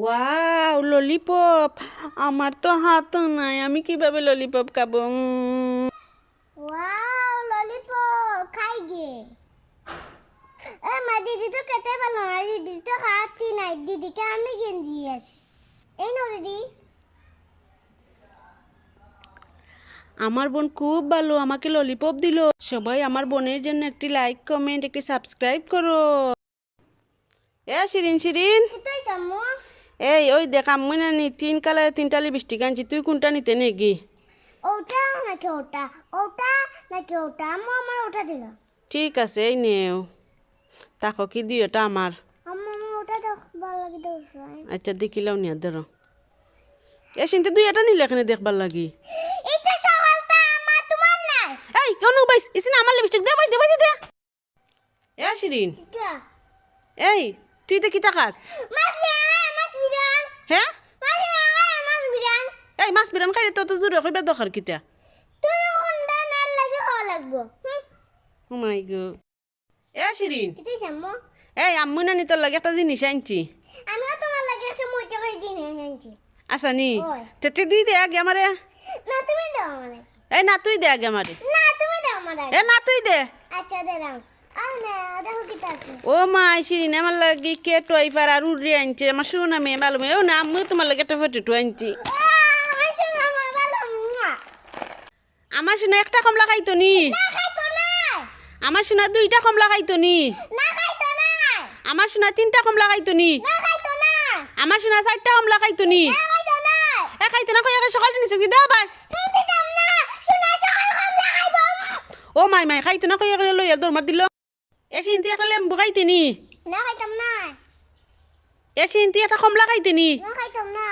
Wow lollipop, আমার তো হাত নাই, আমি কিভাবে ললিপপ খাবো? ওয়াও ললিপপ খাই গে মা দিদি তো খেতে পারলো না, দিদি তো খাচ্ছি নাই, দিদিকে আমি কিনে দিয়ে আসি। এই নো দিদি। আমার বোন খুব ভালো, আমাকে ললিপপ দিল। সবাই আমার বোনের জন্য একটি লাইক, কমেন্ট, একটি সাবস্ক্রাইব করো। শিরিন শিরিন, তুই সামু ওই দেখ আমি না নি 3 কালারের 3টা লিপস্টিক আনছি, তুই কোনটা নিতে নেগি? ওটা নাকি ওটা, ওটা নাকি ওটা, আম্মু আমার ওটা দিল। ঠিক আছে, এই নেও। তাকো কি দিও, এটা আমার। আম্মু আমার ওটা দেখ, ভালো লাগে দেখ। আচ্ছা দেখিলাও নিয়ে ধরো। সিনতে দুই এটা নিলে এখানে দেখবার লাগি। এটা সকালটা আমার, তোমার না। কেন বাইস ইসিনা আমার লিপস্টিক দে, ভাই দে, ভাই দে। শিরিন, এটা তুই তো কি টাকাস? মাছ বিরান, মাছ বিরান, হ্যাঁ, মাছ বিরান, মাছ বিরান। মাছ বিরান খাইলে তো জোরে কইবা দরকার কিতা? তুমি কোনটা না লাগে খাওয়া লাগবো। ও মাই গো। শিরিন, তুই সামু আম্মু না নি তোর লাগে একটা জিনিস আনছি। আমিও তোমার লাগে একটা মজা করে দিনে এনেছি। আচ্ছা নি, ওই। তেতে দুই দে আগে আমারে। না তুমি দাও আমারে। না তুই দে আগে আমারে। না তুমি দাও আমারে। না তুই দে। আচ্ছা দে দাও। আর না দেখো কি আছে। ও মা শিরিন, আমার লাগে কেট ওয়াইফার আর উড়ে আনছে, আমার শোনা মেয়ে ভালো মেয়ে। না আম্মু তোমার লাগে একটা ফটো আনছি। আসো আমার ভালো মুয়া। আমার শোনা একটা কমলা খাইতো নি। না খাইতো না। আমার শোনা 2টা কমলা খাইতো নি। না খাইতো না। আমার শোনা 3টা কমলা খাইতো নি। না খাইতো না। আমার শোনা 4টা কমলা খাইতো নি। না খাইতো না। খাইতো না, কই সকালে নিছে কি দাও ভাই। তুমি দাও না। শোনা সকাল খামলা খাইবো। ও মাই খাইতো না, কই লইয়া দৌড় দিল। সিনতি একটা লেম্বু খাইতে নি। না খাইতাম না। সিনতি একটা কমলা খাইতে নি। না খাইতাম না।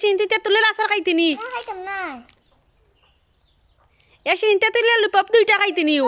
সিনতি তেঁতুলের আচার খাইতে নি। না খাইতাম না। সিনতি তেঁতুলের লুপপ 2টা খাইতে নিও।